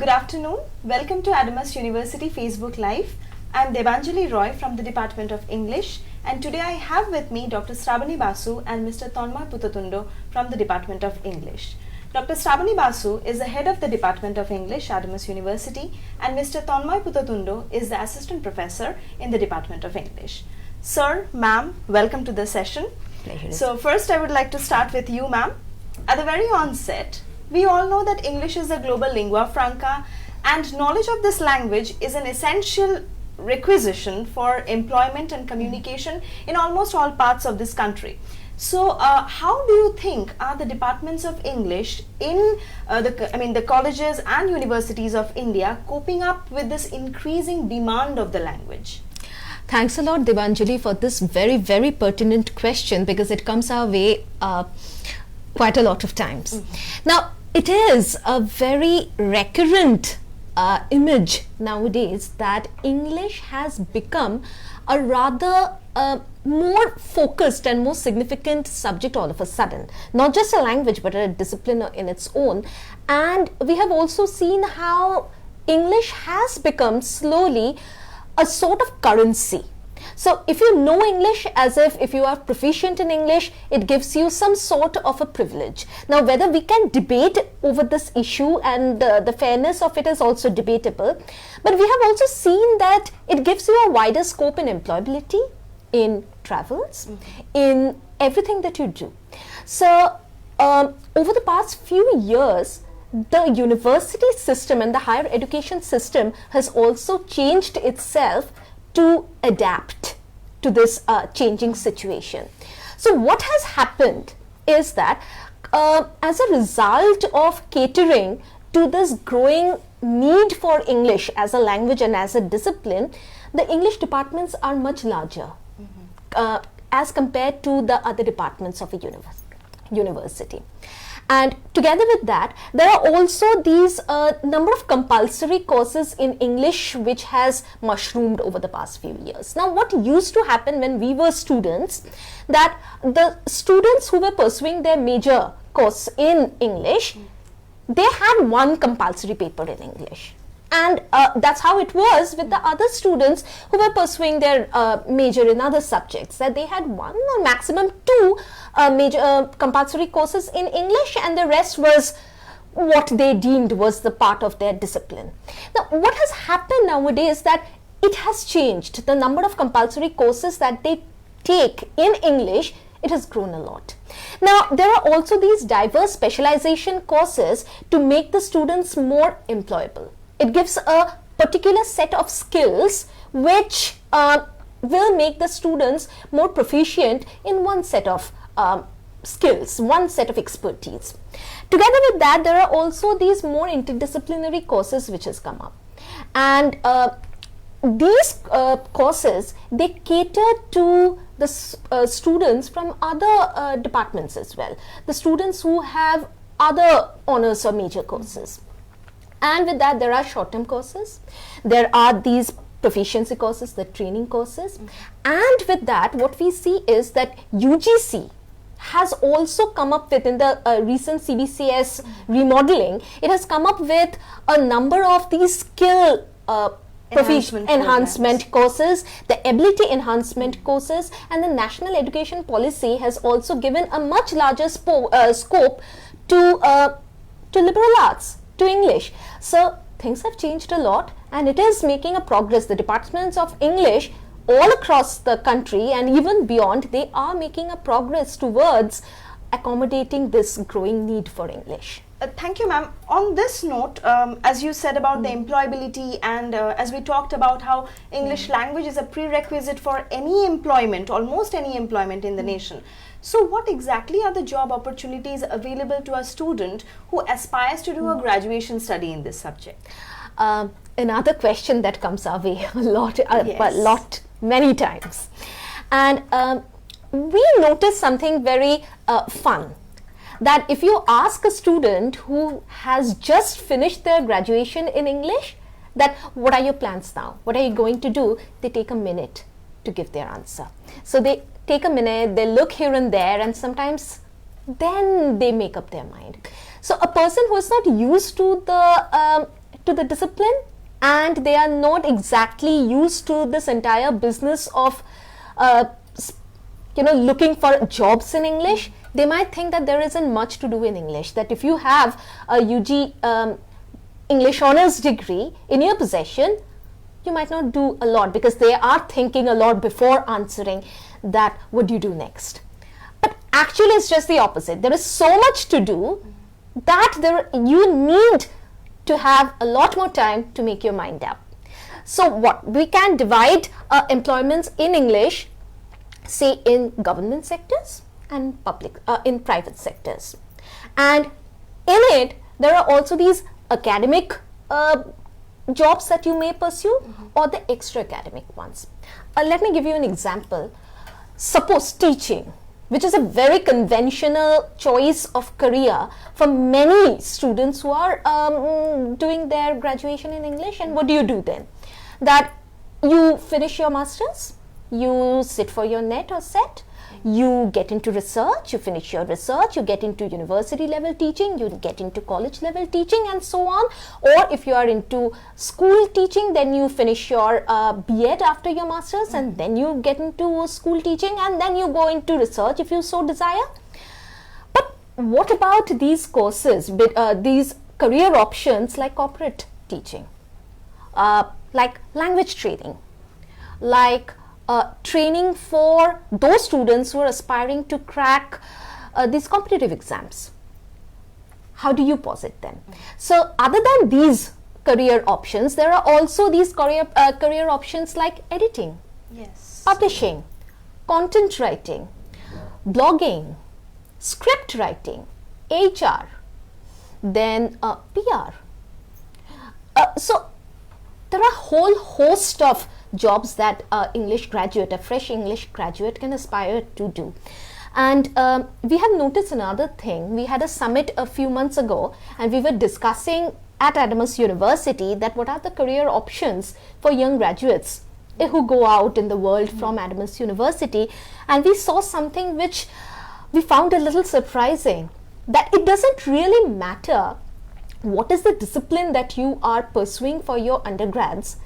Good afternoon. Welcome to Adamas University Facebook Live. I am Debanjali Roy from the Department of English, and today I have with me Dr. Sravani Basu and Mr. Tanmay Putatundo from the Department of English. Dr. Sravani Basu is the head of the Department of English, Adamas University, and Mr. Tanmay Putatundo is the assistant professor in the Department of English. Sir, ma'am, welcome to the session. Pleasure. So first I would like to start with you, ma'am. At the very onset, we all know that English is a global lingua franca, and knowledge of this language is an essential requisition for employment and communication in almost all parts of this country. So, how do you think are the departments of English in the colleges and universities of India coping up with this increasing demand of the language? Thanks a lot, Debanjali, for this very, very pertinent question, because it comes our way quite a lot of times. Now, it is a very recurrent image nowadays that English has become a rather more focused and more significant subject all of a sudden. Not just a language, but a discipline in its own. And we have also seen how English has become slowly a sort of currency. So if you know English, as if you are proficient in English, it gives you some sort of a privilege. Now, whether we can debate over this issue, and the fairness of it is also debatable, but we have also seen that it gives you a wider scope in employability, in travels, in everything that you do. So over the past few years, the university system and the higher education system has also changed itself to adapt to this changing situation. So what has happened is that as a result of catering to this growing need for English as a language and as a discipline, the English departments are much larger as compared to the other departments of a university. And together with that, there are also these number of compulsory courses in English which has mushroomed over the past few years. Now, what used to happen when we were students, that the students who were pursuing their major course in English, they had one compulsory paper in English. And that's how it was with the other students who were pursuing their major in other subjects, that they had one or maximum two major compulsory courses in English, and the rest was what they deemed was the part of their discipline. Now, what has happened nowadays that it has changed. The number of compulsory courses that they take in English, it has grown a lot. Now, there are also these diverse specialization courses to make the students more employable. It gives a particular set of skills which will make the students more proficient in one set of skills, one set of expertise. Together with that, there are also these more interdisciplinary courses which has come up. And these courses, they cater to the students from other departments as well. The students who have other honors or major courses. And with that, there are short-term courses. There are these proficiency courses, the training courses. And with that, what we see is that UGC has also come up with, in the recent CBCS remodeling, it has come up with a number of these skill enhancement courses, the ability enhancement courses, and the National Education Policy has also given a much larger scope to liberal arts, to English. So things have changed a lot, and it is making a progress. The departments of English all across the country and even beyond, they are making a progress towards accommodating this growing need for English. Thank you, ma'am. On this note, as you said about the employability, and as we talked about how English language is a prerequisite for any employment, almost any employment in the nation. So what exactly are the job opportunities available to a student who aspires to do a graduation study in this subject? Another question that comes our way a lot, many times. And we notice something very fun, that if you ask a student who has just finished their graduation in English, that what are your plans now? What are you going to do? They take a minute to give their answer. So they take a minute, they look here and there, and sometimes then they make up their mind. So a person who is not used to the to the discipline and they are not exactly used to this entire business of looking for jobs in English, they might think that there isn't much to do in English, that if you have a UG English honors degree in your possession, you might not do a lot, because they are thinking a lot before answering that what do you do next. But actually it's just the opposite. There is so much to do that you need to have a lot more time to make your mind up. So what we can divide employments in English, say in government sectors and in private sectors, and in it there are also these academic jobs that you may pursue or the extra academic ones. Let me give you an example. Suppose teaching, which is a very conventional choice of career for many students who are doing their graduation in English. And what do you do then? That you finish your masters, you sit for your NET or SET, you get into research, you finish your research, you get into university level teaching, you get into college level teaching and so on. Or if you are into school teaching, then you finish your B.Ed after your masters and then you get into school teaching and then you go into research if you so desire. But what about these courses, these career options like corporate teaching, like language training, like training for those students who are aspiring to crack these competitive exams? How do you posit them? So other than these career options, there are also these career options like editing, publishing, content writing, blogging, script writing, HR, then PR. So there are a whole host of jobs that a fresh English graduate can aspire to do. And we have noticed another thing. We had a summit a few months ago and we were discussing at Adamas University that what are the career options for young graduates who go out in the world from Adamas University. And we saw something which we found a little surprising, that it doesn't really matter what is the discipline that you are pursuing for your undergrads,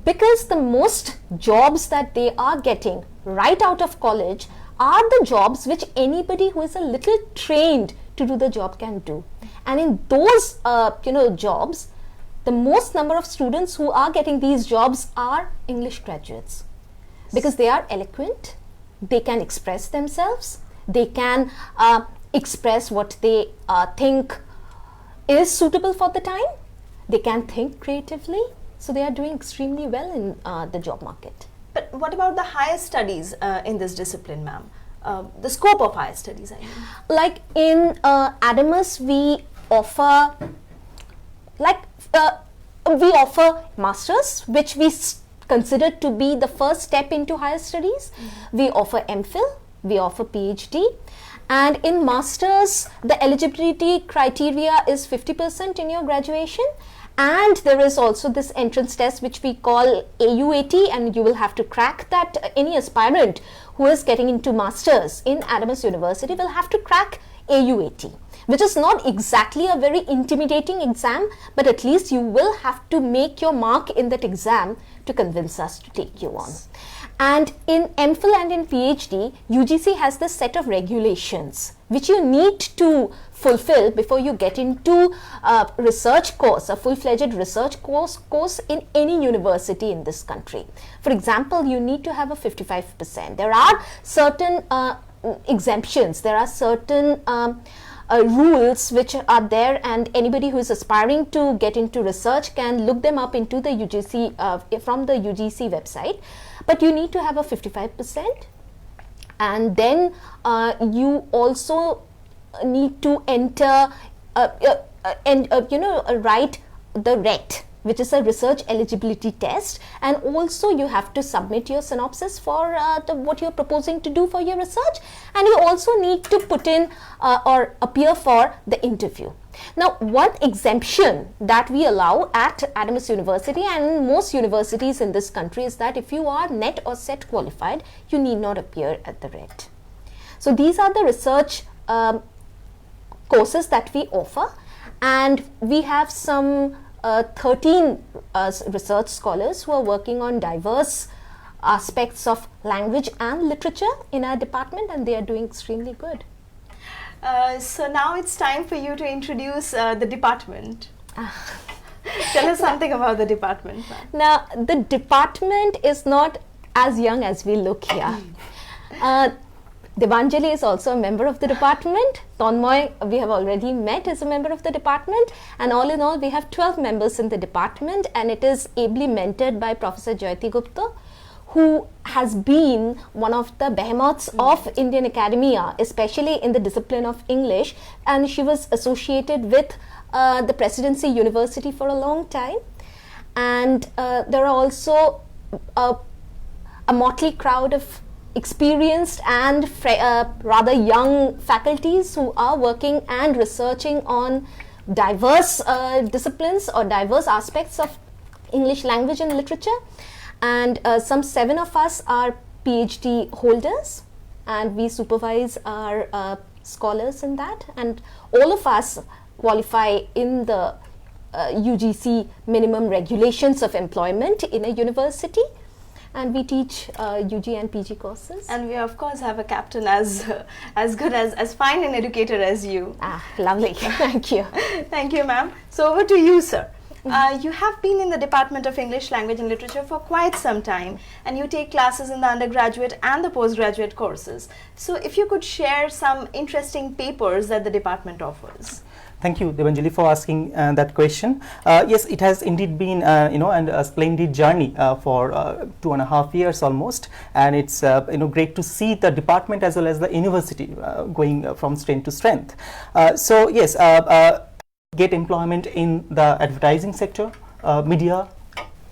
because the most jobs that they are getting right out of college are the jobs which anybody who is a little trained to do the job can do. And in those jobs, the most number of students who are getting these jobs are English graduates, because they are eloquent, they can express themselves, they can express what they think is suitable for the time, they can think creatively. So they are doing extremely well in the job market. But what about the higher studies in this discipline, ma'am? The scope of higher studies, I mean. Like in Adamas, we offer masters, which we consider to be the first step into higher studies. We offer MPhil, we offer PhD. And in masters, the eligibility criteria is 50% in your graduation. And there is also this entrance test which we call AUAT, and you will have to crack that. Any aspirant who is getting into masters in Adamas University will have to crack AUAT, which is not exactly a very intimidating exam, but at least you will have to make your mark in that exam to convince us to take you on. And in MPhil and in PhD, UGC has this set of regulations which you need to fulfill before you get into a research course, a full-fledged research course in any university in this country. For example, you need to have a 55%. There are certain exemptions, there are certain rules which are there, and anybody who is aspiring to get into research can look them up into the UGC from the UGC website. But you need to have a 55%, and then you also need to enter write the RET, which is a research eligibility test, and also you have to submit your synopsis for what you're proposing to do for your research, and you also need to put in or appear for the interview. Now, one exemption that we allow at Adamas University and most universities in this country is that if you are NET or SET qualified, you need not appear at the RET. So these are the research courses that we offer, and we have some 13 research scholars who are working on diverse aspects of language and literature in our department, and they are doing extremely good. So now it's time for you to introduce the department. Tell us something about the department. Now, the department is not as young as we look here. Devanjali is also a member of the department. Tonmoy, we have already met, is a member of the department. And all in all, we have 12 members in the department, and it is ably mentored by Professor Jayati Gupta, who has been one of the behemoths of Indian academia, especially in the discipline of English. And she was associated with the Presidency University for a long time. And there are also a motley crowd of experienced and rather young faculties who are working and researching on diverse disciplines or diverse aspects of English language and literature. And some 7 of us are PhD holders, and we supervise our scholars in that, and all of us qualify in the UGC minimum regulations of employment in a university. And we teach UG and PG courses. And we of course have a captain as good as fine an educator as you. Lovely. Thank you. Thank you, ma'am. So over to you, sir. You have been in the Department of English Language and Literature for quite some time, and you take classes in the undergraduate and the postgraduate courses. So if you could share some interesting papers that the department offers. Thank you, Devanjali, for asking that question. Yes, it has indeed been, a splendid journey for 2.5 years almost, and it's great to see the department as well as the university going from strength to strength. So yes, get employment in the advertising sector, media,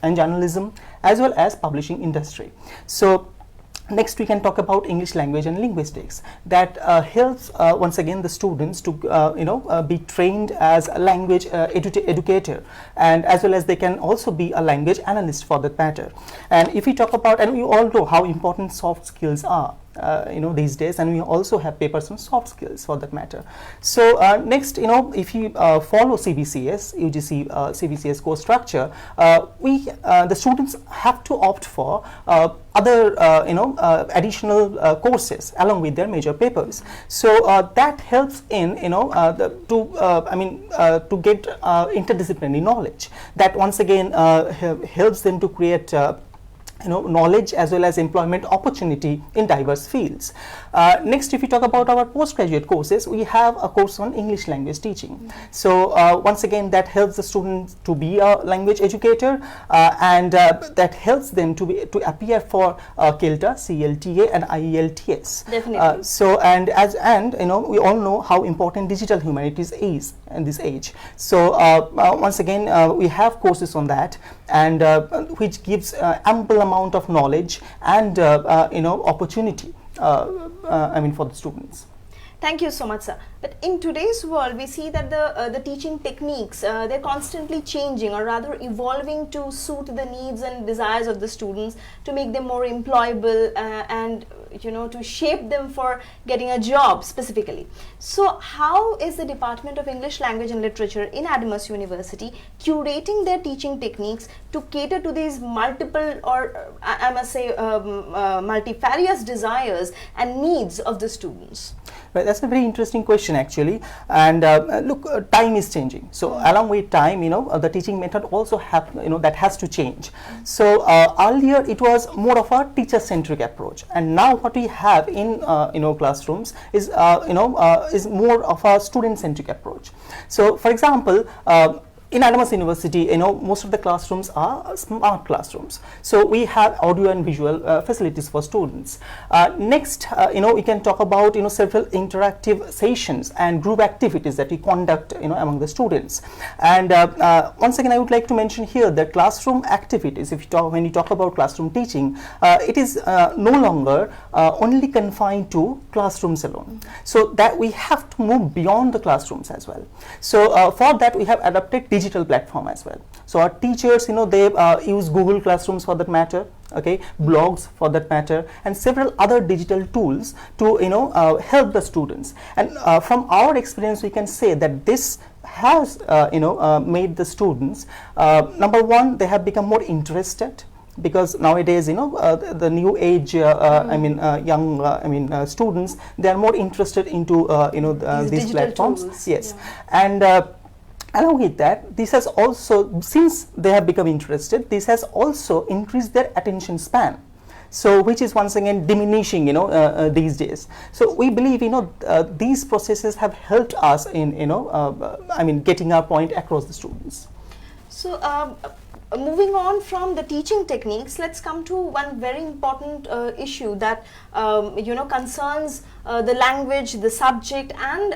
and journalism, as well as publishing industry. So next, we can talk about English language and linguistics. That helps once again the students to be trained as a language educator, and as well as they can also be a language analyst for that matter. And if we talk about, and we all know how important soft skills are these days, and we also have papers on soft skills for that matter. So next, if you follow CBCS, UGC CBCS course structure, the students have to opt for other additional courses along with their major papers. So that helps in to get interdisciplinary knowledge. That once again helps them to create knowledge as well as employment opportunity in diverse fields. Next, if we talk about our postgraduate courses, we have a course on English language teaching. So once again, that helps the students to be a language educator, and that helps them to appear for CELTA, CLTA, and IELTS. Definitely. We all know how important digital humanities is in this age. So once again, we have courses on that, and which gives ample amount of knowledge and opportunity for the students. Thank you so much, sir. But in today's world, we see that the teaching techniques, they're constantly changing, or rather evolving to suit the needs and desires of the students, to make them more employable and to shape them for getting a job specifically. So how is the Department of English Language and Literature in Adamas University curating their teaching techniques to cater to these multiple, or I must say multifarious desires and needs of the students? Well, that's a very interesting question actually, and look, time is changing. So along with time, the teaching method also that has to change. So earlier it was more of a teacher-centric approach, and now what we have in classrooms is more of a student-centric approach. So for example, in Adamas University, most of the classrooms are smart classrooms. So we have audio and visual facilities for students. Next, we can talk about several interactive sessions and group activities that we conduct among the students. And once again, I would like to mention here that classroom activities, when you talk about classroom teaching, it is no longer only confined to classrooms alone. So that we have to move beyond the classrooms as well. So for that, we have adopted digital platform as well. So our teachers, they use Google Classrooms for that matter, blogs for that matter, and several other digital tools to help the students. And from our experience, we can say that this has made the students, number one, they have become more interested, because nowadays the new age young students, they are more interested into these platforms tools. Yes. Yeah. And along with that, this has also, since they have become interested, this has also increased their attention span, so which is once again diminishing these days. So we believe these processes have helped us in getting our point across the students. So moving on from the teaching techniques, let's come to one very important issue that concerns the language, the subject, and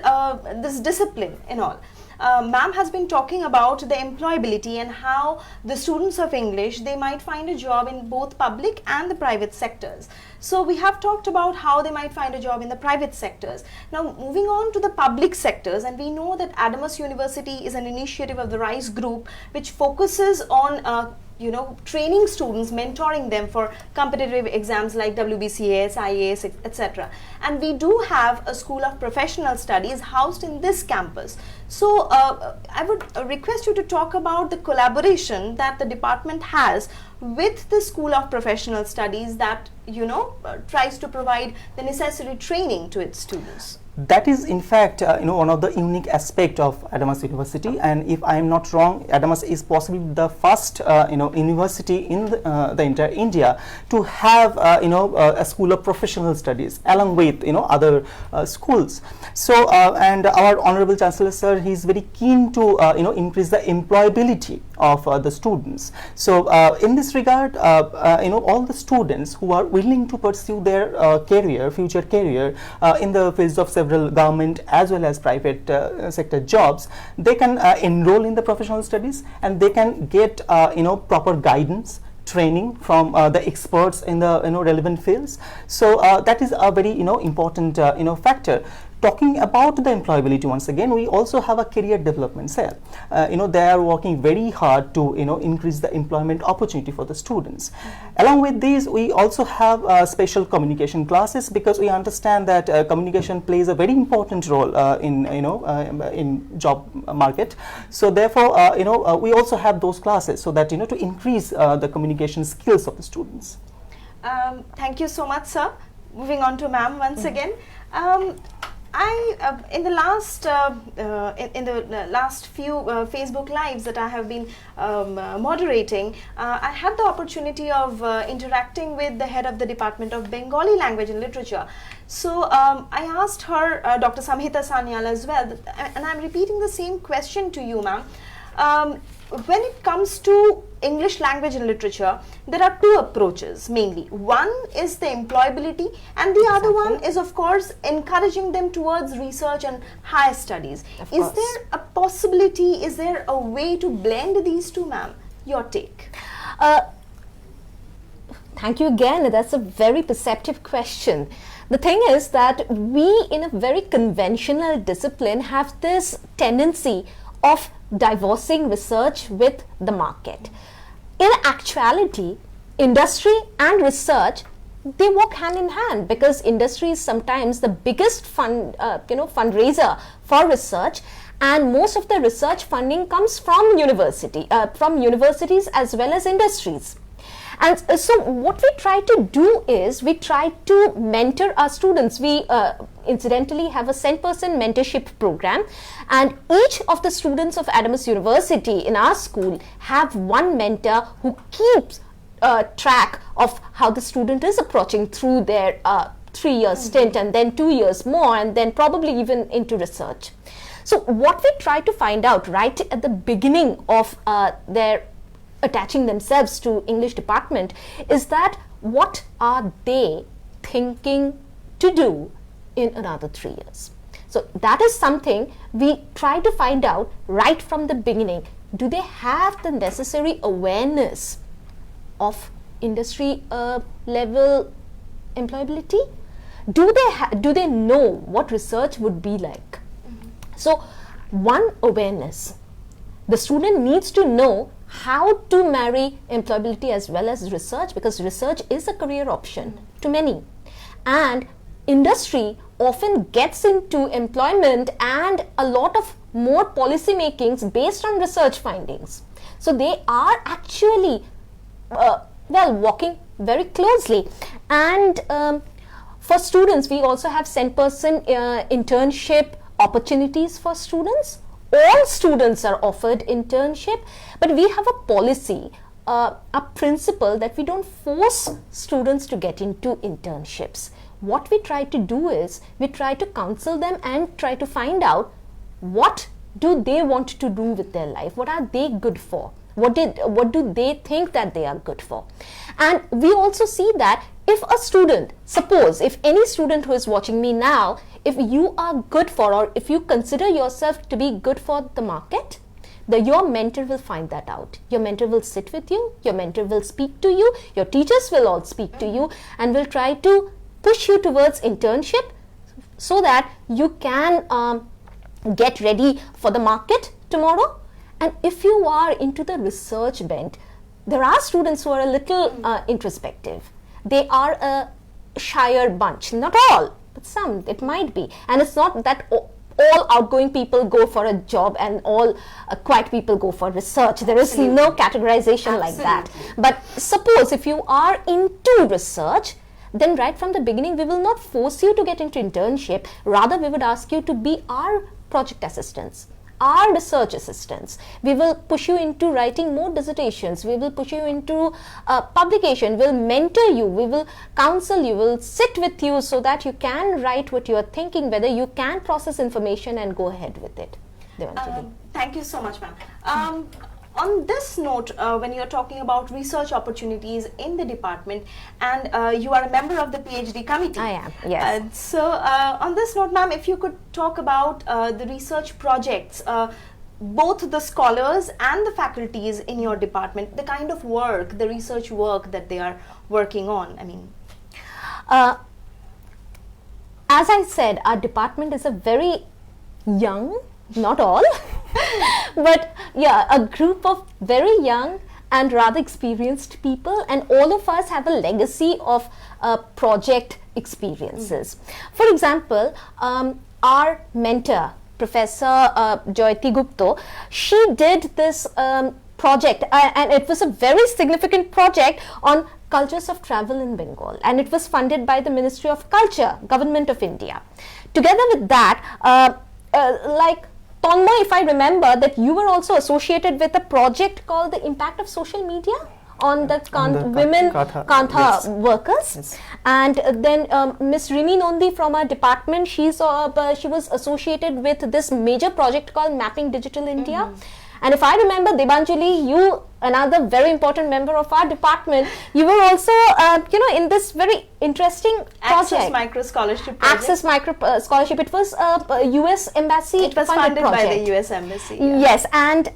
this discipline and all. Ma'am has been talking about the employability and how the students of English, they might find a job in both public and the private sectors. So we have talked about how they might find a job in the private sectors. Now moving on to the public sectors, and we know that Adamas University is an initiative of the RISE group which focuses on training students, mentoring them for competitive exams like WBCS, IAS, etc. And we do have a School of Professional Studies housed in this campus. So I would request you to talk about the collaboration that the department has with the School of Professional Studies that tries to provide the necessary training to its students. That is in fact one of the unique aspect of Adamas University, and if I am not wrong, Adamas is possibly the first university in the entire India to have a School of Professional Studies along with other schools. So and our Honorable Chancellor Sir, he is very keen to increase the employability of the students. So in this regard, all the students who are willing to pursue their future career in the fields of several government as well as private sector jobs, they can enroll in the professional studies, and they can get proper guidance, training from the experts in the relevant fields. So that is a very important factor. Talking about the employability, once again, we also have a career development cell. They are working very hard to increase the employment opportunity for the students. Along with these, we also have special communication classes, because we understand that communication plays a very important role in job market. So therefore, we also have those classes so that to increase the communication skills of the students. Thank you so much, sir. Moving on to ma'am once again. In the last few Facebook lives that I have been moderating, I had the opportunity of interacting with the head of the Department of Bengali Language and Literature. So I asked her, Dr. Samhita Sanyal as well, and I'm repeating the same question to you, ma'am. When it comes to English language and literature, there are two approaches mainly. One is the employability, and the other one is, of course, encouraging them towards research and higher studies. Is there a possibility, is there a way to blend these two, ma'am? Your take. Thank you again. That's a very perceptive question. The thing is that we, in a very conventional discipline, have this tendency of divorcing research with the market. In actuality, industry and research, they work hand in hand, because industry is sometimes the biggest fundraiser for research, and most of the research funding comes from universities as well as industries. And so what we try to do is we try to mentor our students. We incidentally have a 10% mentorship program, and each of the students of Adamas University in our school have one mentor who keeps track of how the student is approaching through their 3-year stint, and then 2 years more, and then probably even into research. So what we try to find out right at the beginning of their attaching themselves to English department is that what are they thinking to do in another 3 years. So that is something we try to find out right from the beginning. Do they have the necessary awareness of industry level employability? Do they know what research would be like? So one, awareness. The student needs to know how to marry employability as well as research, because research is a career option to many, and industry often gets into employment and a lot of more policy makings based on research findings. So they are actually working very closely. And for students, we also have 10% internship opportunities for students. All students are offered internship, but we have a policy, a principle that we don't force students to get into internships. What we try to do is we try to counsel them and try to find out what do they want to do with their life, what are they good for, what do they think that they are good for. And we also see that if a student, suppose if any student who is watching me now, if you are good for, or if you consider yourself to be good for the market, your mentor will find that out. Your mentor will sit with you, your mentor will speak to you, your teachers will all speak to you and will try to push you towards internship so that you can get ready for the market tomorrow. And if you are into the research bent, there are students who are a little introspective. They are a shyer bunch, not all, but some, it might be. And it's not that all outgoing people go for a job and all quiet people go for research. There is no categorization like that. But suppose if you are into research, then right from the beginning, we will not force you to get into internship. Rather, we would ask you to be our project assistants, our research assistants. We will push you into writing more dissertations. We will push you into publication. We'll mentor you. We will counsel you. We'll sit with you so that you can write what you are thinking, whether you can process information and go ahead with it. Thank you so much, ma'am. On this note, when you're talking about research opportunities in the department, and you are a member of the PhD committee. I am, yes. So on this note, ma'am, if you could talk about the research projects, both the scholars and the faculties in your department, the kind of work, the research work that they are working on, I mean. As I said, our department is a very young, not all, but yeah, a group of very young and rather experienced people, and all of us have a legacy of project experiences. For example, our mentor, Professor Jayati Gupta, she did this project, and it was a very significant project on cultures of travel in Bengal, and it was funded by the Ministry of Culture, Government of India. Together with that, like Tonma, if I remember, that you were also associated with a project called the Impact of Social Media on the women Kantha workers. Yes. And then Miss Rimi Nondi from our department, she was associated with this major project called Mapping Digital India. And if I remember, Debanjali, you, another very important member of our department, you were also, in this very interesting project. Access Micro Scholarship project. Access Micro Scholarship. It was a US Embassy. It was funded by the US Embassy. Yeah. Yes, and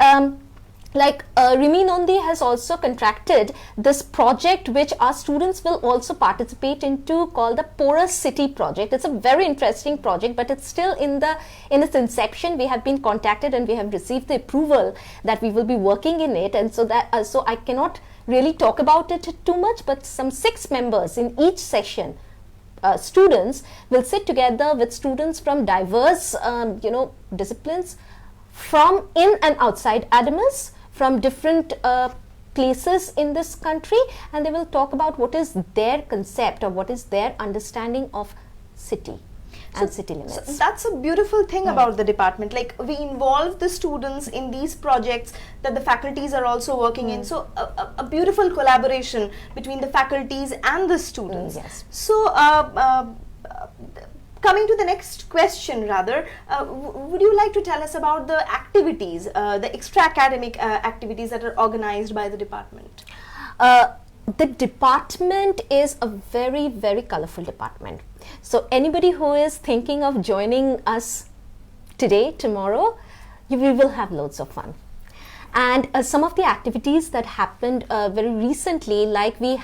Rimi Nondi has also contracted this project which our students will also participate into, called the Porous City project. It's a very interesting project, but it's still in its inception. We have been contacted and we have received the approval that we will be working in it, and so I cannot really talk about it too much, but some 6 members in each session, students, will sit together with students from diverse disciplines from in and outside Adamas, from different places in this country, and they will talk about what is their concept or what is their understanding of city and city limits. So that's a beautiful thing about the department. Like, we involve the students in these projects that the faculties are also working in. So a beautiful collaboration between the faculties and the students. Yes. So coming to the next question, rather, would you like to tell us about the activities, the extra academic activities that are organized by the department? The department is a very, very colorful department. So anybody who is thinking of joining us today, tomorrow, we will have loads of fun. And some of the activities that happened very recently, like we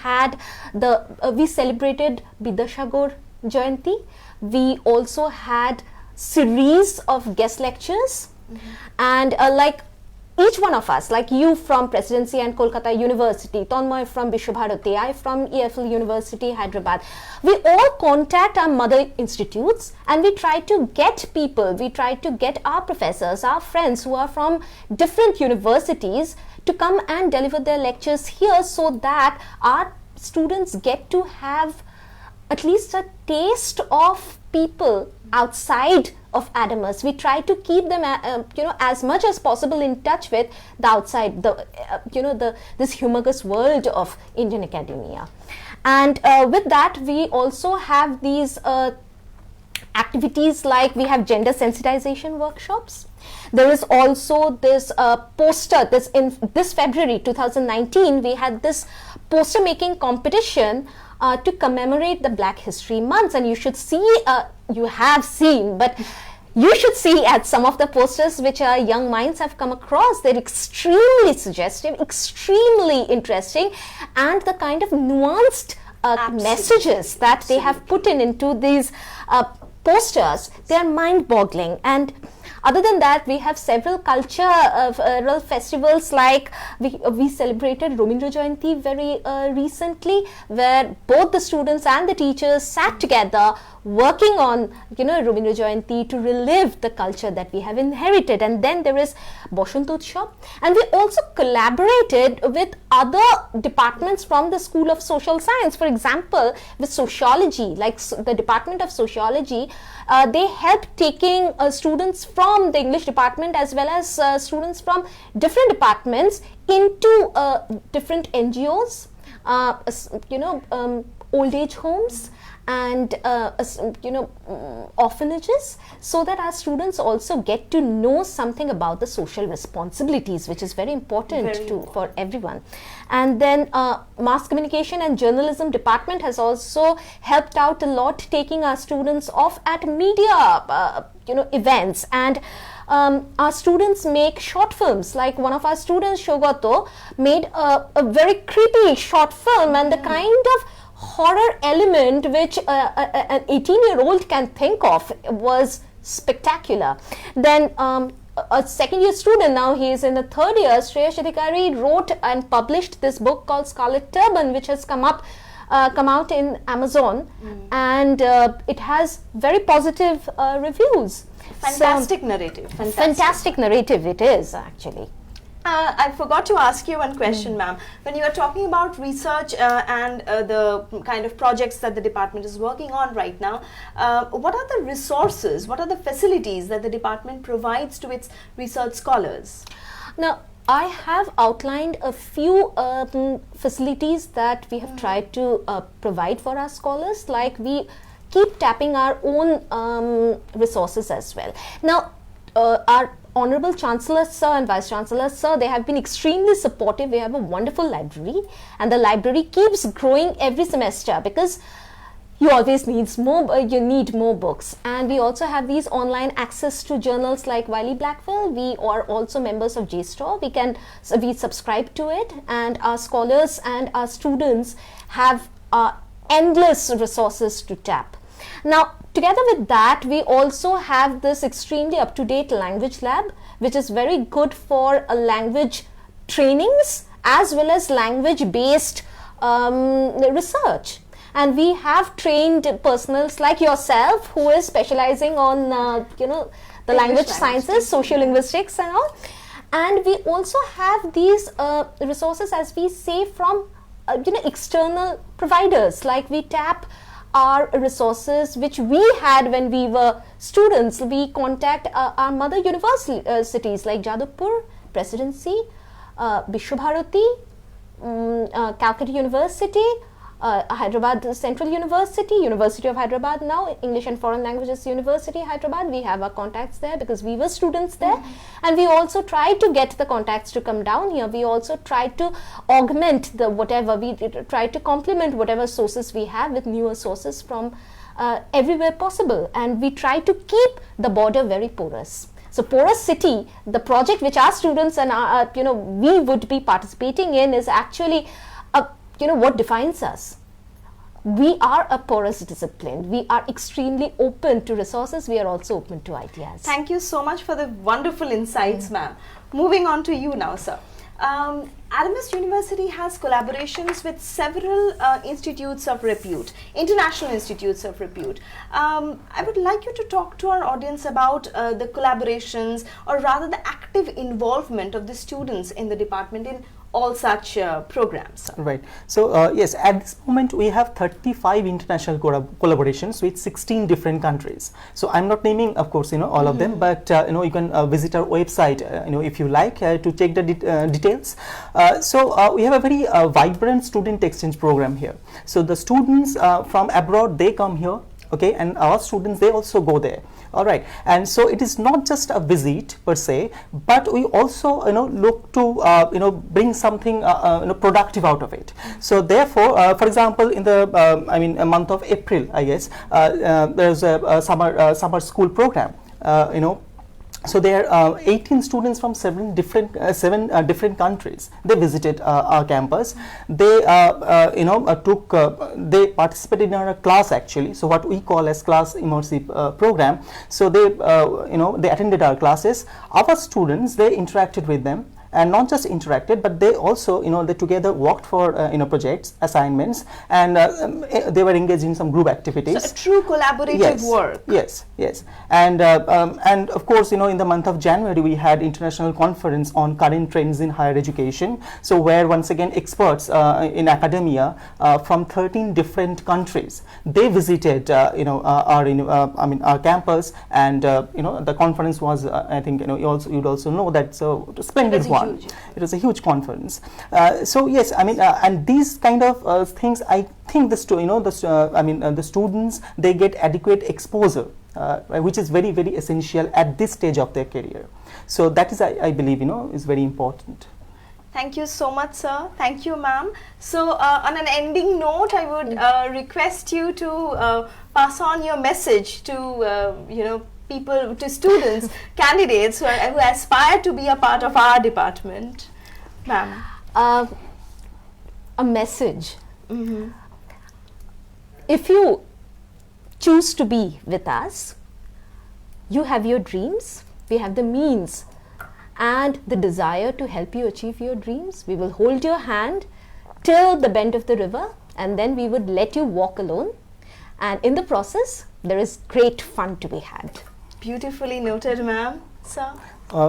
celebrated Bidasagor Jayanti. We also had series of guest lectures, and each one of us, like you from Presidency and Kolkata University, Tanmoy from Vishwabharati, I from EFL University, Hyderabad, we all contact our mother institutes and we try to get people, we try to get our professors, our friends who are from different universities to come and deliver their lectures here, so that our students get to have at least a taste of people outside of Adamas. We try to keep them, as much as possible in touch with the outside, this humongous world of Indian academia. And with that, we also have these activities, like we have gender sensitization workshops. There is also this poster, this February 2019, we had this poster making competition to commemorate the Black History Month, and you should see, you have seen, but you should see at some of the posters which our young minds have come across. They're extremely suggestive, extremely interesting, and the kind of nuanced messages that they have put into these posters, they are mind-boggling. And other than that, we have several cultural festivals, like we celebrated Rabindra Jayanti very recently, where both the students and the teachers sat together working on Rabindra Jayanti to relive the culture that we have inherited. And then there is Bashant Utsav, and we also collaborated with other departments from the School of Social Science. For example, with sociology, like the Department of Sociology, they helped taking students from the English department as well as students from different departments into different NGOs, old age homes, and orphanages, so that our students also get to know something about the social responsibilities, which is very important for everyone. And then mass communication and journalism department has also helped out a lot, taking our students off at media events, and our students make short films. Like one of our students, Shogato, made a very creepy short film, and the kind of horror element which an 18-year-old can think of was spectacular. Then a second-year student, now he is in the third year, Shreyash Adhikari, wrote and published this book called Scarlet Turban, which has come out in Amazon, and it has very positive reviews. Fantastic narrative. Fantastic narrative it is, actually. I forgot to ask you one question, ma'am. When you are talking about research and the kind of projects that the department is working on right now, what are the resources, what are the facilities that the department provides to its research scholars? Now, I have outlined a few facilities that we have tried to provide for our scholars. Like, we keep tapping our own resources as well. Now, our Honorable Chancellor Sir and Vice Chancellor Sir, they have been extremely supportive. We have a wonderful library, and the library keeps growing every semester, because you always need more books. And we also have these online access to journals like Wiley Blackwell. We are also members of JSTOR. We subscribe to it, and our scholars and our students have endless resources to tap. Now, together with that, we also have this extremely up-to-date language lab, which is very good for language trainings as well as language-based research. And we have trained personals like yourself, who is specializing on the language sciences, social linguistics and all. And we also have these resources, as we say, from external providers. Like, we tap our resources which we had when we were students. We contact our mother universities like Jadavpur, Presidency, Vishwabharati, Calcutta University, Hyderabad Central University, University of Hyderabad now, English and Foreign Languages University, Hyderabad. We have our contacts there because we were students there. And we also try to get the contacts to come down here. We also try to augment we try to complement whatever sources we have with newer sources from everywhere possible. And we try to keep the border very porous. So Porous City, the project which our students and we would be participating in, is actually what defines us. we are a porous discipline. We are extremely open to resources. We are also open to ideas. Thank you so much for the wonderful insights, ma'am. Moving on to you now, sir. Adamas University has collaborations with several institutes of repute, international institutes of repute. I would like you to talk to our audience about the collaborations, or rather the active involvement of the students in the department in all such programs. Right. So yes, at this moment we have 35 international collaborations with 16 different countries. So I'm not naming, of course, all of them, but you can visit our website, if you like, to check the details. So we have a very vibrant student exchange program here. So the students from abroad, they come here. Okay, and our students, they also go there. All right, and so it is not just a visit per se, but we also look to bring something productive out of it. So therefore, for example, in the a month of April, I guess, there's a summer school program. So there are 18 students from seven different countries. They visited our campus. They they participated in our class actually. So what we call as class immersive program. So they they attended our classes. Our students, they interacted with them. And not just interacted, but they also, they together worked for, projects, assignments, and they were engaged in some group activities. So a true collaborative work. Yes, yes. And of course, in the month of January, we had international conference on current trends in higher education. So where once again experts in academia from 13 different countries, they visited, our campus, and the conference was, I think, you'd also know that, so splendid one. It was a huge conference. So yes, and these kind of things, I think the students, they get adequate exposure, which is very, very essential at this stage of their career. So that is, I believe, is very important. Thank you so much, sir. Thank you, ma'am. So on an ending note, I would request you to pass on your message to people, to students, candidates who aspire to be a part of our department. Ma'am. A message. If you choose to be with us, you have your dreams, we have the means and the desire to help you achieve your dreams. We will hold your hand till the bend of the river, and then we would let you walk alone. And in the process, there is great fun to be had. Beautifully noted, ma'am. Sir?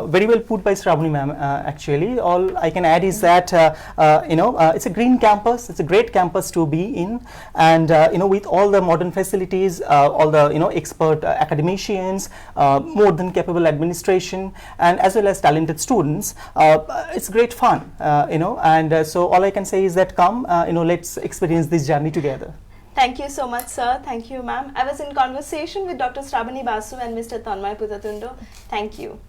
Very well put by Shravani ma'am. Actually, all I can add is that it's a green campus. It's a great campus to be in, and with all the modern facilities, all the expert academicians, more than capable administration, and as well as talented students, it's great fun. And so all I can say is that come, let's experience this journey together. Thank you so much, sir. Thank you, ma'am. I was in conversation with Dr. Shravani Basu and Mr. Tanmay Putatundo. Thank you.